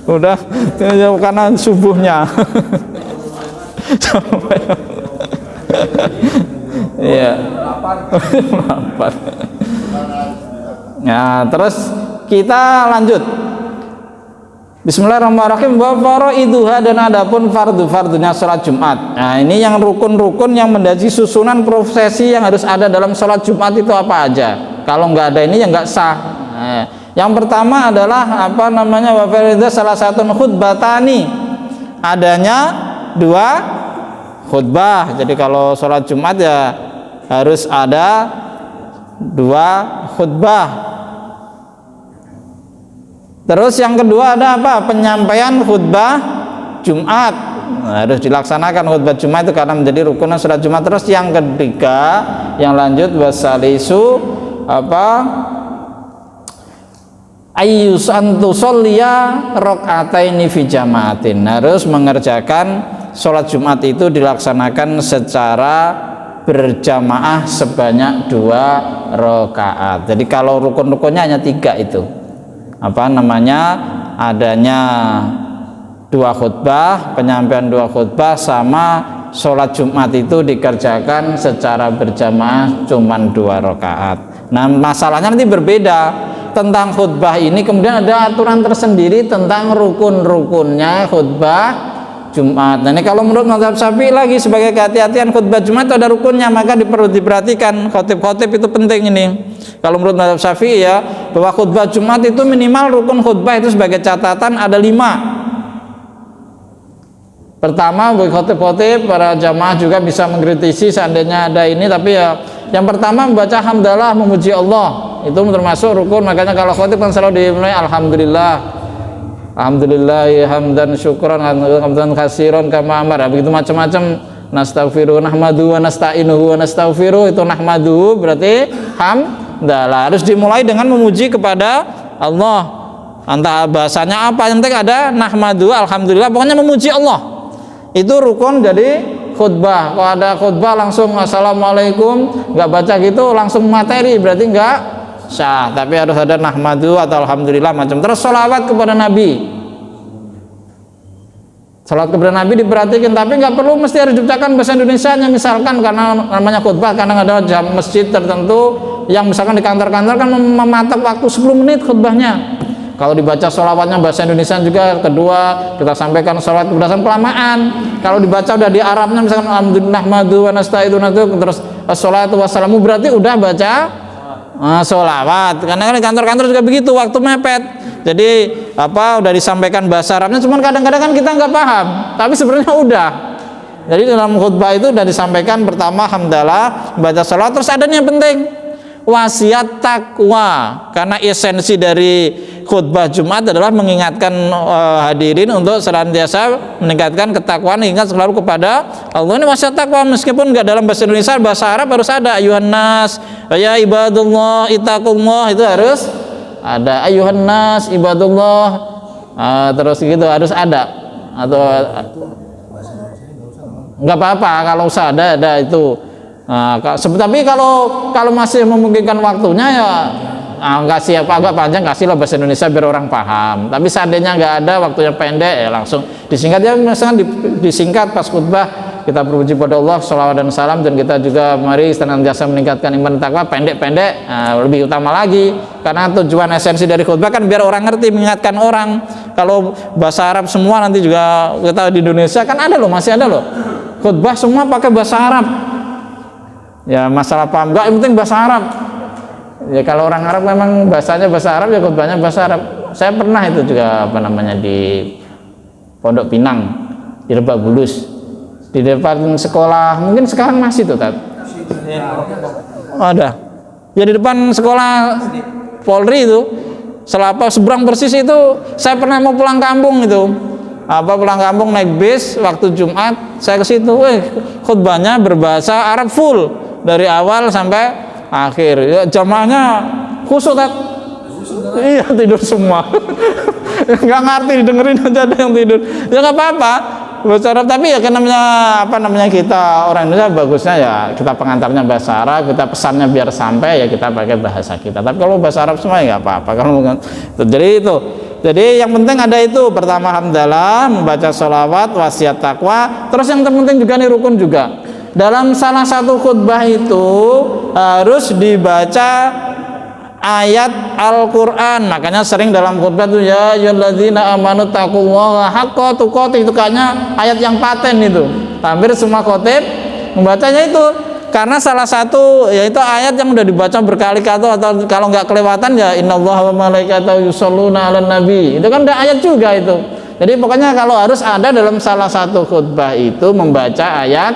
Udah karena subuhnya. Iya. Nah, terus kita lanjut. Bismillahirrahmanirrahim. Wa faraiduha, dan adapun fardu-fardunya sholat Jumat. Nah, ini yang rukun-rukun yang menjadi susunan prosesi yang harus ada dalam sholat Jumat itu apa aja? Kalau nggak ada ini ya nggak sah. Nah, yang pertama adalah wa faraiduha salah satu khutbatani. Adanya 2 khutbah. Jadi kalau sholat Jumat ya harus ada 2 khutbah. Terus yang kedua ada apa? Penyampaian khutbah Jumat. Nah, harus dilaksanakan khutbah Jumat itu karena menjadi rukun sholat Jumat. Terus yang ketiga, yang lanjut wasalisu ayyus antusolliya rakaataini fi jamaatin. Harus mengerjakan sholat Jumat itu dilaksanakan secara berjamaah sebanyak 2 rakaat. Jadi kalau rukun-rukunnya hanya 3 itu. Adanya 2 khutbah, penyampaian 2 khutbah, sama sholat Jumat itu dikerjakan secara berjamaah cuman 2 rakaat. Nah, masalahnya nanti berbeda tentang khutbah ini. Kemudian ada aturan tersendiri tentang rukun-rukunnya khutbah Jumat. Nah, ini kalau menurut mazhab Syafi'i lagi sebagai kehati-hatian, khutbah Jumat itu ada rukunnya, maka perlu diperhatikan. Khotib-khotib itu penting ini. Kalau menurut mazhab Syafi'i ya, bahwa khutbah Jumat itu minimal rukun khutbah itu sebagai catatan ada 5. Pertama, bagi khotib-khotib, para jamaah juga bisa mengkritisi seandainya ada ini, tapi ya yang pertama membaca hamdalah, memuji Allah, itu termasuk rukun. Makanya kalau khotib kan selalu dimulai alhamdulillah, alhamdulillah hamdan syukran hamdan katsiran kama amara, begitu macam-macam. Nastaghfiru nahmadu wa nasta'inuhu wa nastaghfiru, itu nahmadu berarti hamdalah, harus dimulai dengan memuji kepada Allah. Entah bahasanya apa, yang penting ada nahmadu, alhamdulillah, pokoknya memuji Allah. Itu rukun jadi khutbah. Kalau ada khutbah langsung assalamualaikum, nggak baca gitu langsung materi, berarti nggak sah. Tapi harus ada nahmadu atau alhamdulillah macam. Terus sholawat kepada Nabi. Sholawat kepada Nabi diperhatikan, tapi nggak perlu mesti harus diucapkan bahasa Indonesianya, misalkan karena namanya khutbah. Karena ada jam masjid tertentu yang misalkan di kantor-kantor kan mematok waktu 10 menit khutbahnya. Kalau dibaca sholawatnya bahasa Indonesia juga, kedua kita sampaikan sholawat berdasarkan kelamaan. Kalau dibaca udah di Arabnya, misalkan alhamdulillah madu wa nasta'iduna, terus assalatu wassalamu, berarti udah baca sholawat. Karena di kantor-kantor juga begitu, waktu mepet. Jadi udah disampaikan bahasa Arabnya, cuman kadang-kadang kan kita nggak paham, tapi sebenarnya udah. Jadi dalam khutbah itu udah disampaikan pertama hamdalah, baca sholawat, terus adanya yang penting wasiat takwa. Karena esensi dari khutbah Jumat adalah mengingatkan hadirin untuk senantiasa meningkatkan ketakwaan, ingat selalu kepada Allah. Ini wasiat takwa, meskipun nggak dalam bahasa Indonesia, bahasa Arab harus ada ayuhan nas ya ibadullah ittaqullah, itu harus ada ayuhan nas ibadullah, terus gitu harus ada. Atau nggak apa-apa kalau usah ada itu. Tapi kalau masih memungkinkan waktunya ya kasih agak panjang, kasihlah bahasa Indonesia biar orang paham. Tapi seandainya nggak ada, waktunya pendek, ya langsung disingkat ya, misalkan disingkat pas khutbah, kita berpuji pada Allah, sholawat dan salam, dan kita juga mari senantiasa meningkatkan iman dan takwa, pendek-pendek, lebih utama lagi. Karena tujuan esensi dari khutbah kan biar orang ngerti, mengingatkan orang. Kalau bahasa Arab semua nanti juga kita di Indonesia kan ada loh, masih ada loh khutbah semua pakai bahasa Arab. Ya masalah paham enggak, yang penting bahasa Arab. Ya kalau orang Arab memang bahasanya bahasa Arab, ya khutbahnya bahasa Arab. Saya pernah itu juga di Pondok Pinang, di Lebak Bulus, di depan sekolah, mungkin sekarang masih tuh ada. Ya di depan sekolah Polri itu, seberang persis itu, saya pernah mau pulang kampung itu. Pulang kampung naik bis waktu Jumat, saya ke situ, khutbahnya berbahasa Arab full dari awal sampai akhir. Ya, jamaahnya khusyuk kan? Iya, tidur semua. Nggak ngerti, dengerin aja ada yang tidur. Ya nggak apa-apa, bahasa Arab. Tapi ya kan namanya kita orang Indonesia, bagusnya ya kita pengantarnya bahasa Arab, kita pesannya biar sampai ya kita pakai bahasa kita. Tapi kalau bahasa Arab semua ya nggak apa-apa. Jadi itu. Jadi yang penting ada itu, pertama hamdalah, membaca sholawat, wasiat takwa. Terus yang terpenting juga nih rukun juga. Dalam salah satu khutbah itu harus dibaca ayat Al-Quran. Makanya sering dalam khutbah itu ya ayyuhalladzina amanu taqullaha haqqa tuqatih, itu kayaknya ayat yang paten itu. Hampir semua khotib membacanya itu. Karena salah satu yaitu ayat yang udah dibaca berkali-kali, atau kalau nggak kelewatan ya innallaha wa malaikatahu yusholluna 'alan nabi. Itu kan udah ayat juga itu. Jadi pokoknya kalau harus ada dalam salah satu khutbah itu membaca ayat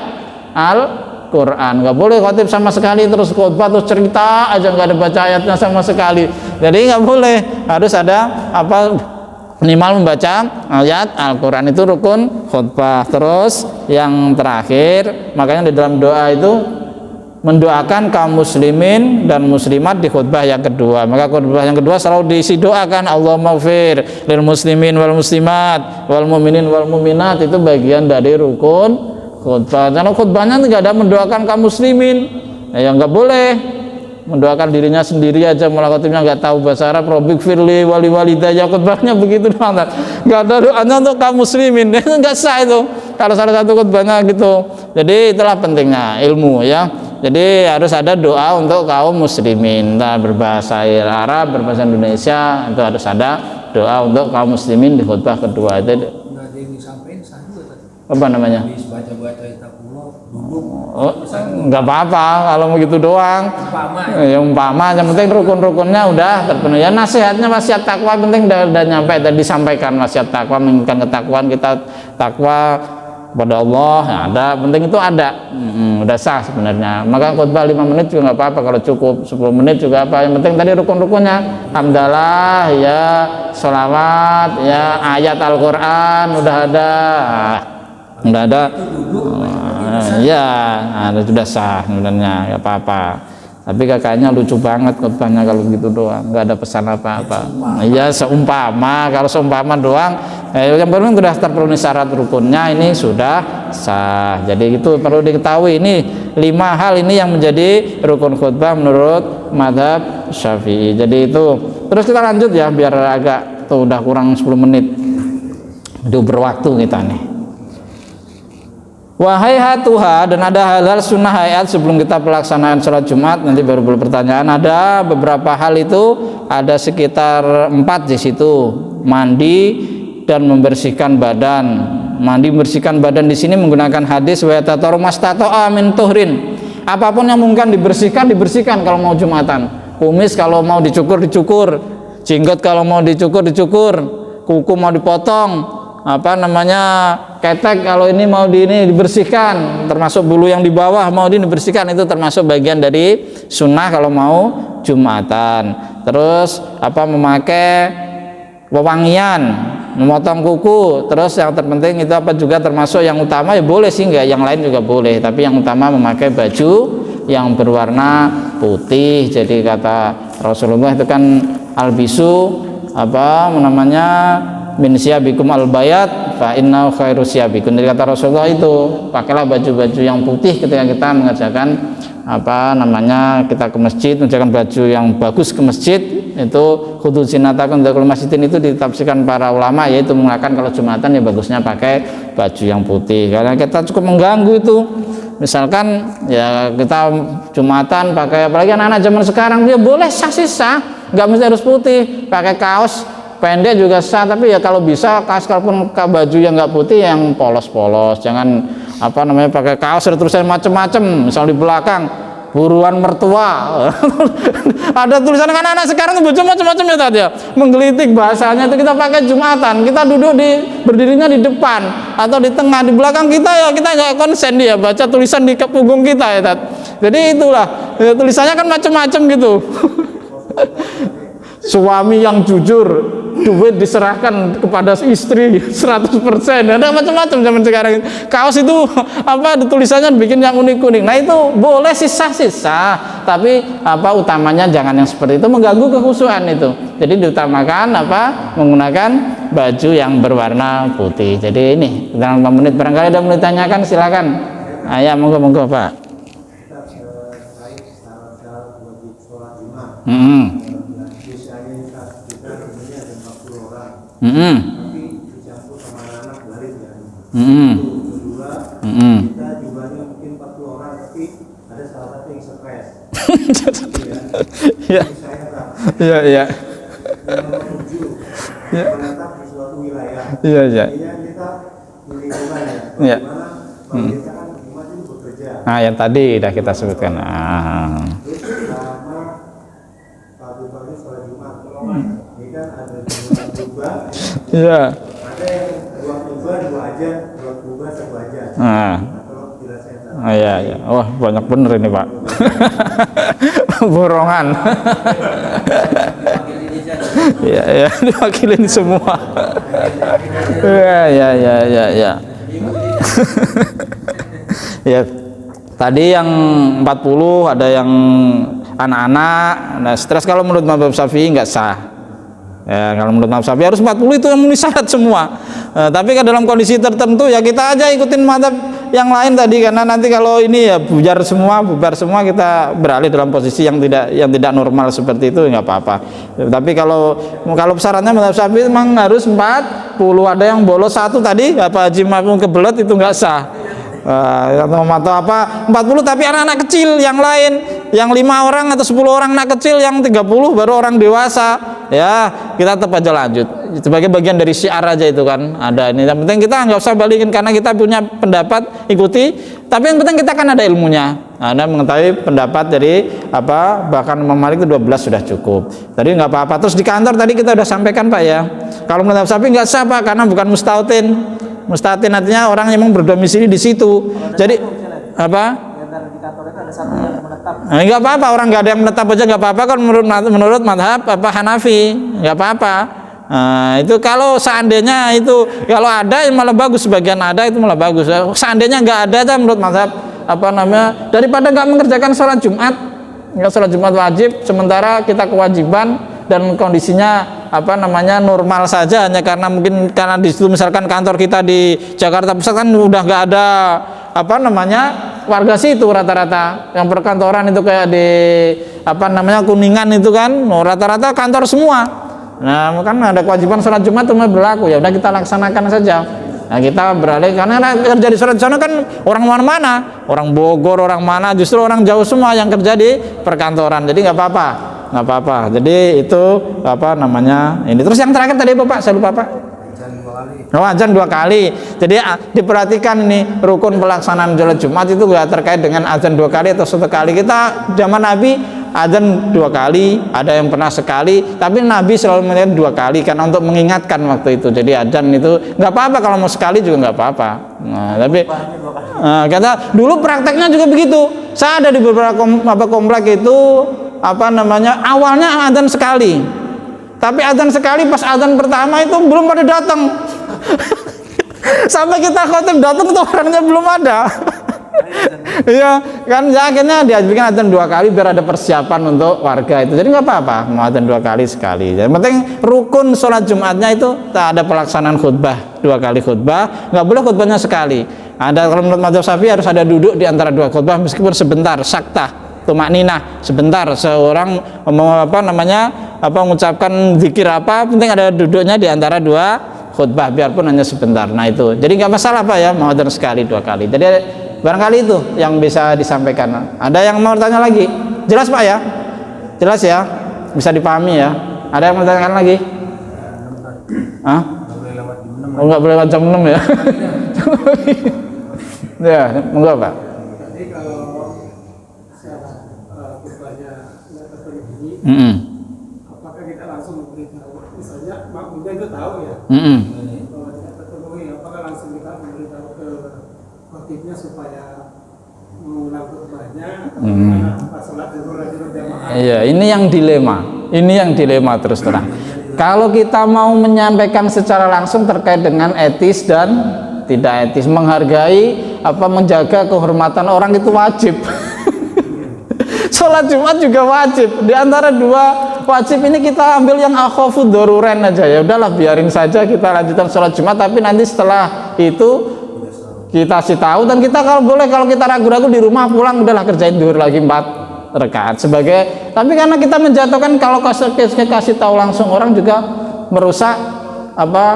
Al-Quran. Nggak boleh khotib sama sekali terus khutbah terus cerita aja, nggak ada baca ayatnya sama sekali. Jadi nggak boleh, harus ada minimal membaca ayat Al-Quran, itu rukun khutbah. Terus yang terakhir, makanya di dalam doa itu mendoakan kaum muslimin dan muslimat di khutbah yang kedua. Maka khutbah yang kedua selalu diisi doakan Allahumma ighfir lil muslimin wal muslimat wal mu'minin wal mu'minat, itu bagian dari rukun khutbah. Karena khutbahnya nggak ada mendoakan kaum muslimin, ya nggak boleh. Mendoakan dirinya sendiri aja, malah khotibnya nggak tahu bahasa Arab. Robik firli wali walidayya, khutbahnya begitu doang, nggak ada doanya untuk kaum muslimin. Nggak sah itu kalau salah satu khutbahnya gitu. Jadi itulah pentingnya ilmu ya. Jadi harus ada doa untuk kaum muslimin. Nah, berbahasa Arab, berbahasa Indonesia itu harus ada doa untuk kaum muslimin di khutbah kedua. Itu apa namanya? Oh, nggak apa-apa kalau begitu doang. Ya umpama, yang penting rukun-rukunnya udah terpenuhi. Ya nasihatnya wasiat takwa penting udah nyampe tadi disampaikan, wasiat takwa menginginkan ketakwaan, kita takwa kepada Allah. Ya, ada penting itu ada. Udah sah sebenarnya. Maka khutbah 5 menit juga nggak apa-apa, kalau cukup 10 menit juga apa. Yang penting tadi rukun-rukunnya hamdalah, ya sholawat, ya ayat Al-Qur'an udah ada. Udah ada. Ya, sudah sah sebenarnya, nggak apa-apa. Tapi kakaknya lucu banget khutbahnya kalau gitu doang, nggak ada pesan apa-apa. Iya, seumpama, kalau seumpama doang, yang penting sudah terpenuhi syarat rukunnya, ini sudah sah. Jadi itu perlu diketahui, ini 5 hal ini yang menjadi rukun khutbah menurut mazhab Syafi'i. Jadi itu. Terus kita lanjut ya, biar agak tuh udah kurang 10 menit. Udah berwaktu kita nih. Wahai hatuha, dan ada hal-hal sunnah hayat sebelum kita pelaksanaan sholat Jumat. Nanti baru pertanyaan. Ada beberapa hal itu, ada sekitar 4 di situ. Mandi dan membersihkan badan. Mandi membersihkan badan di sini menggunakan hadis wa yatataru mastata'a min tuhrin. Apapun yang mungkin dibersihkan kalau mau Jumatan. Kumis kalau mau dicukur, jenggot kalau mau dicukur, kuku mau dipotong, ketek kalau ini mau dibersihkan, termasuk bulu yang di bawah mau dibersihkan, itu termasuk bagian dari sunnah kalau mau Jumatan. Terus memakai wewangian, memotong kuku. Terus yang terpenting itu juga termasuk yang utama, ya boleh sih, enggak yang lain juga boleh, tapi yang utama memakai baju yang berwarna putih. Jadi kata Rasulullah itu kan albisu min siyabikum albayat fa inna khairu siyabikum. Jadi kata Rasulullah itu pakailah baju-baju yang putih ketika kita mengerjakan kita ke masjid, mengerjakan baju yang bagus ke masjid. Itu khudhu zinatakum dzakul masjidin, itu ditafsirkan para ulama, yaitu mengatakan kalau Jumatan ya bagusnya pakai baju yang putih karena kita cukup mengganggu itu. Misalkan ya kita Jumatan pakai, apalagi anak-anak zaman sekarang, dia boleh sah, nggak mesti harus putih, pakai kaos pendek juga sah, tapi ya kalau bisa kalaupun baju yang nggak putih yang polos-polos, jangan pakai kaos ada tulisan macam-macam, misal di belakang buruan mertua. Ada tulisan, anak-anak sekarang baju macam-macam ya tadi ya, menggelitik bahasanya. Itu kita pakai Jumatan, kita duduk berdirinya di depan atau di tengah, di belakang kita ya kita nggak konsen dia baca tulisan di punggung kita ya Tat. Jadi itulah ya, tulisannya kan macam-macam gitu. Suami yang jujur, duit diserahkan kepada istri 100%. Ada macam-macam zaman sekarang. Kaos itu tulisannya bikin yang unik-unik. Nah itu boleh sisa-sisa, tapi utamanya jangan yang seperti itu, mengganggu kekhusyuan itu. Jadi diutamakan menggunakan baju yang berwarna putih. Jadi ini dalam 5 menit barangkali ada mau ditanyakan, silakan. Ya monggo Pak. Tapi dicampur sama anak baris ya. Kedua, kita jumlahnya mungkin 40 orang, tapi ada salah satu yang stres. Ya. Iya. Yang nomor 7 menetap di suatu wilayah. Iya. Artinya kita di lingkungan ya. Bagaimana kalau kita kan Jumat itu bekerja. Yang tadi sudah kita sebutkan. Terus sama pagi-pagi sholat Jumat. Ini kan ada jumlah berubah. Iya. Ada yang 2 khutbah 2 ajan, 2 khutbah 1 ajan. Kalau tidak saya Iya. Wah, banyak bener ini, Pak. Borongan. Iya, diwakilin semua. Iya. Ya. Tadi yang 40 ada yang anak-anak. Nah, stres kalau menurut mazhab Syafi'i enggak sah. Ya, kalau menurut mazhab Syafi'i harus 40 itu yang memenuhi syarat semua. Tapi kan dalam kondisi tertentu ya kita aja ikutin mazhab yang lain tadi, karena nanti kalau ini ya bubar semua kita beralih dalam posisi yang tidak normal seperti itu nggak apa-apa. Tapi kalau syaratnya mazhab Syafi'i memang harus 40, ada yang bolos satu tadi apa Haji Makmum kebelet itu nggak sah. Atau apa 40 tapi anak-anak kecil yang lain, yang 5 orang atau 10 orang anak kecil, yang 30 baru orang dewasa, ya kita tetap aja lanjut sebagai bagian dari syiar aja itu kan. Ada ini, yang penting kita nggak usah balikin karena kita punya pendapat, ikuti, tapi yang penting kita kan ada ilmunya, Anda mengetahui pendapat dari apa, bahkan Imam Malik itu 12 sudah cukup. Tadi nggak apa-apa. Terus di kantor tadi kita udah sampaikan Pak ya, kalau mazhab Syafi'i nggak sah Pak karena bukan mustautin. Mustautin artinya orang yang memang berdomisili di situ. Jadi apa? Di kantor itu ada satu yang menetap. Nggak apa-apa, orang nggak ada yang menetap aja nggak apa-apa kan menurut madhab apa Hanafi, nggak apa-apa. Nah, itu kalau seandainya itu kalau ada malah bagus, sebagian ada itu malah bagus. Seandainya nggak ada aja menurut madhab apa namanya, daripada nggak mengerjakan sholat Jumat, nggak sholat Jumat wajib, sementara kita kewajiban dan kondisinya apa namanya normal saja, hanya karena mungkin karena di situ misalkan kantor kita di Jakarta Pusat kan udah nggak ada apa namanya warga situ rata-rata, yang perkantoran itu kayak di apa namanya Kuningan itu kan rata-rata kantor semua. Nah kan ada kewajiban sholat Jumat itu berlaku, ya udah kita laksanakan saja. Nah kita beralih karena kerja di sholat sana kan orang mana-mana, orang Bogor, orang mana, justru orang jauh semua yang kerja di perkantoran, jadi nggak apa-apa. Jadi itu apa namanya ini. Terus yang terakhir tadi Bapak, saya lupa Pak. Azan 2 kali. Jadi diperhatikan ini rukun pelaksanaan sholat Jumat itu gak terkait dengan azan 2 kali atau 1 kali. Kita zaman Nabi azan 2 kali, ada yang pernah sekali, tapi Nabi selalu melihat 2 kali karena untuk mengingatkan waktu itu. Jadi azan itu nggak apa-apa, kalau mau sekali juga nggak apa-apa. Nah, tapi kata dulu prakteknya juga begitu. Saya ada di beberapa komplek itu apa namanya awalnya azan sekali, tapi azan sekali pas azan pertama itu belum pada datang. Sampai kita khotib datang itu orangnya belum ada. Iya kan, ya, akhirnya diajukan azan 2 kali biar ada persiapan untuk warga itu. Jadi nggak apa-apa mau azan 2 kali sekali. Yang penting rukun sholat Jumatnya itu tak ada pelaksanaan khutbah 2 kali khutbah, nggak boleh khutbahnya sekali. Ada kalau menurut mazhab Syafi'i harus ada duduk di antara 2 khutbah meskipun sebentar, saktah tumakninah sebentar, seorang mau apa namanya mengucapkan zikir apa, penting ada duduknya di antara 2 khutbah biarpun hanya sebentar. Nah itu jadi nggak masalah Pak ya mau adzan sekali 2 kali. Jadi barangkali itu yang bisa disampaikan. Ada yang mau tanya lagi? Jelas Pak ya? Jelas ya? Bisa dipahami ya? Ada yang mau tanyakan lagi? Oh, nggak boleh lewat jam 6 ya? Ya, enggak Pak. Jadi kalau khutbahnya nggak terpenuhi, apakah kita langsung memberitahu? Misalnya makmumnya itu tahu ya, kalau tidak terpenuhi, apakah langsung kita memberitahu ke khotibnya supaya mengulang khutbahnya atau pas sholat zuhur lagi berjamaah? Iya, ini yang dilema terus terang. Kalau kita mau menyampaikan secara langsung terkait dengan etis dan tidak etis, menghargai apa menjaga kehormatan orang itu wajib. Sholat Jumat juga wajib. Di antara 2 wajib ini kita ambil yang akhafud daruren aja ya. Udahlah biarin saja kita lanjutkan sholat Jumat, tapi nanti setelah itu kita kasih tahu, dan kita kalau boleh kalau kita ragu-ragu di rumah pulang udahlah kerjain zuhur lagi 4 rakaat sebagai, tapi karena kita menjatuhkan kalau kasih tahu langsung orang juga merusak apa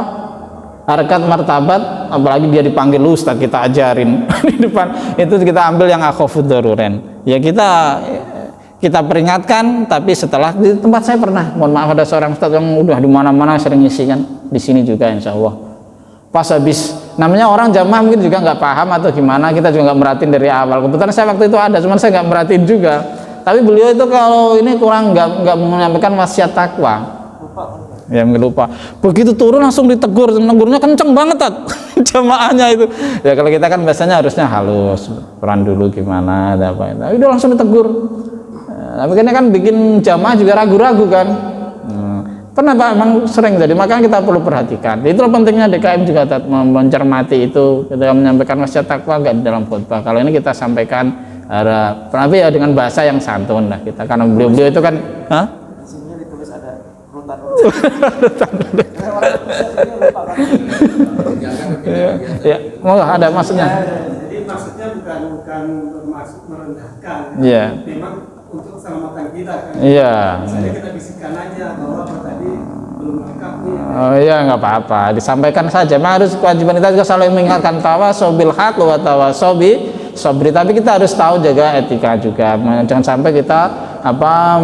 harkat martabat, apalagi dia dipanggil ustaz kita ajarin di depan, itu kita ambil yang akhafud daruren ya, kita peringatkan. Tapi setelah di tempat saya pernah, mohon maaf, ada seorang ustaz yang udah di mana-mana sering ngisi kan, di sini juga insya Allah pas habis, namanya orang jamaah mungkin juga nggak paham atau gimana, kita juga nggak merhatiin dari awal. Kebetulan saya waktu itu ada, cuman saya nggak merhatiin juga. Tapi beliau itu kalau ini kurang nggak menyampaikan wasiat takwa. Ya lupa. Begitu turun langsung ditegur, negurnya kenceng banget jamaahnya itu. Ya kalau kita kan biasanya harusnya halus, peran dulu gimana, apa itu. Udah langsung ditegur. Tapi ini kan bikin jamaah juga ragu-ragu kan. Pernah Pak, memang sering jadi, makanya kita perlu perhatikan. Itulah pentingnya DKM juga mencermati itu ketika menyampaikan wasiat takwa nggak di dalam khutbah. Kalau ini kita sampaikan tapi ya dengan bahasa yang santun lah kita, karena beliau itu kan Di sini ditulis ada rutan. ya, mau ada maksudnya. Jadi maksudnya bukan bermaksud merendahkan. Iya. Memang untuk keselamatan kita kan. Iya. Misalnya kita bisikkan aja bahwa tadi belum lengkap nih. Oh iya, nggak apa-apa, disampaikan saja. Memang harus kewajiban kita juga saling mengingatkan tawasaw bil haq wa tawasaw sabri, tapi kita harus tahu jaga etika juga. Jangan sampai kita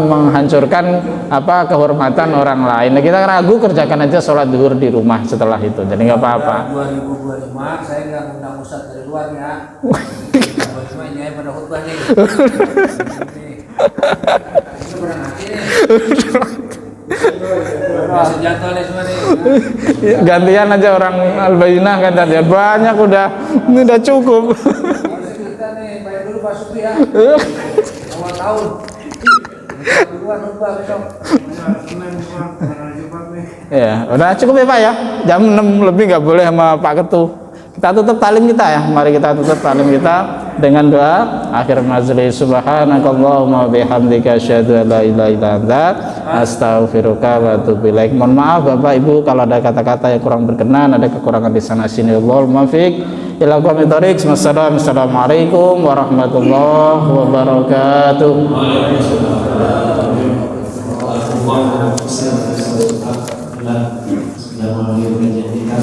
menghancurkan kehormatan orang lain. Nah, kita ragu, kerjakan aja sholat zuhur di rumah setelah itu, jadi nggak apa-apa. 2025 saya nggak undang ustadz dari luar ya. 2025 ini pada khutbah nih. Ini kurang hati nih. Sejatuh nih semua nih. Gantian aja orang Al-Bayyinah kan, tadi banyak ini udah cukup. Harus kita nih bayar dulu Pak Supri ya. Awal tahun. Duluan khutbah besok. Ya, udah cukup ya Pak ya. Jam 6 lebih nggak boleh sama Pak Ketu. Kita tutup talim kita ya. Mari kita tutup talim kita dengan doa akhir majlis. Subhanakallahumma bihamdika asyhadu an la ilaha illa anta astaghfiruka wa atubu ilaik. Mohon maaf Bapak Ibu kalau ada kata-kata yang kurang berkenan, ada kekurangan di sana sini. Wallahul muwaffiq ila aqwamit thoriq. Assalamualaikum warahmatullahi wabarakatuh. Sudah mau dijanjikan